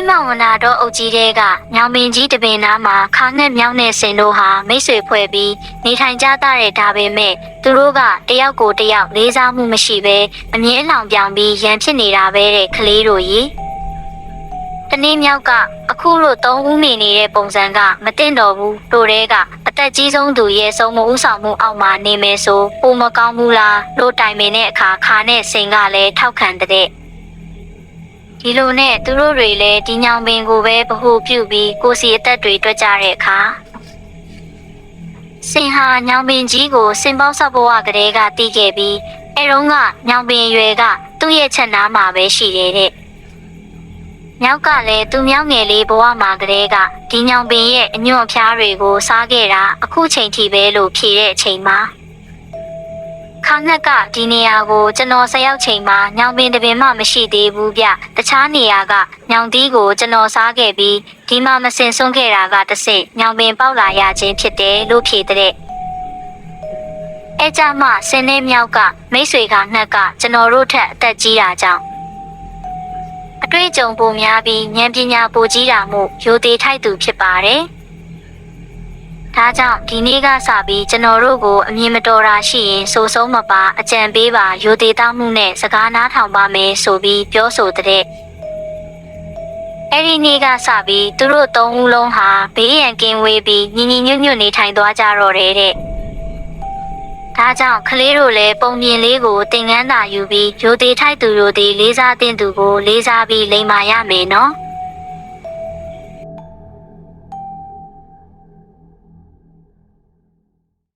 မောင်ဝနာတော့အုပ်ကြီးတဲ့ကညောင်ပင်ကြီးတပင်နားမှာခါငှက်မြောင်းနဲ့စင်တို့ဟာမိတ်ဆွေဖွဲ့ပြီးနေထိုင်ကြတဲ့ဒါပေမဲ့သူတို့ကတယောက်ကိုတယောက်လေးစားမှုမရှိဘဲအမြင်အလောင်ပြောင်ပြီးရန်ဖြစ်နေတာပဲတဲ့ကလေးတို့ကြီးတနေ့မြောက်ကအခုလို့သုံးဦးနေနေတဲ့ပုံစံကမတင်တော်ဘူးတို့တဲကအသက်ကြီးဆုံးသူရဲ့ဆုံးမဥဆောင်မှုအောက်မှာနေမယ်ဆိုပုံမကောင်းဘူးလားလို့တိုင်ပင်တဲ့အခါခါနဲ့စင်ကလည်းထောက်ခံတဲ့ဒီလိုနဲ့သူတို့တွေလည်းဒီညောင်ပင်ကိုပဲဗဟုပြုပြီးကိုစီအသက်တွေတွက်ကြတဲ့အခါစင်ဟာညောင်ပင်ကြီးကိုစင်ပေါက်ဆောက်ဘဝကလေးကတီးခဲ့ပြီးအဲတုန်းကညောင်ပင်ရွယ်ကသူ့ရဲ့ချက်နားမှာပဲရှိတယ်တဲ့မြောက်ကလည်းသူမြောက်ငယ်လေးဘဝမှာကလေးကဒီညောင်ပင်ရဲ့အညွန့်ဖျားတွေကိုစားခဲ့တာအခုချိန်ထိပဲလို့ဖြေတဲ့အချိန်မှာခါငှက်ကဒီနေရာကိုကျွန်တော်ဆက်ရောက်ချိန်မှာညောင်ပင်တပင်မှမရှိသေးဘူးဗျတခြားနေရာကညောင်သီးကိုကျွန်တော်စားခဲ့ပြီးဒီမှာမစင်စွန့်ခဲ့တာကတစ်စိတ်ညောင်ပင်ပေါက်လာရခြင်းဖြစ်တယ်လို့ဖြေတဲ့အဲကြမှာစင်နေမြောက်ကမိတ်ဆွေကငှက်ကကျွန်တော်တို့ထက်အသက်ကြီးတာကြောင့်အတွေ့အကြုံပိုများပြီးဉာဏ်ပညာပိုကြီးတာမို့ရိုသေထိုက်သူဖြစ်ပါတယ်ဒါကြောင့်ဒီနေ့ကစပြီးကျွန်တော်တို့ကိုအမြင်မတော်တာရှိရင်စိုးဆုံးမပါအကြံပေးပါရိုသေတောင်းမှုနဲ့စကားနားထောင်ပါမယ်ဆိုပြီးပြောဆိုတဲ့အဲ့ဒီနေ့ကစပြီးသူတို့သုံးဦးလုံးဟာဘေးရန်ကင်းဝေးပြီးညီညီညွတ်ညွတ်နေထိုင်သွားကြတော့တယ်တဲ့ဒါကြောင့်ကလေးတို့လည်းပုံပြင်လေးကိုသင်ခန်းသာယူပြီးရိုသေထိုက်သူရိုသေလေးစားတဲ့သူကိုလေးစားပြီးလိမ္မာရမယ်နော်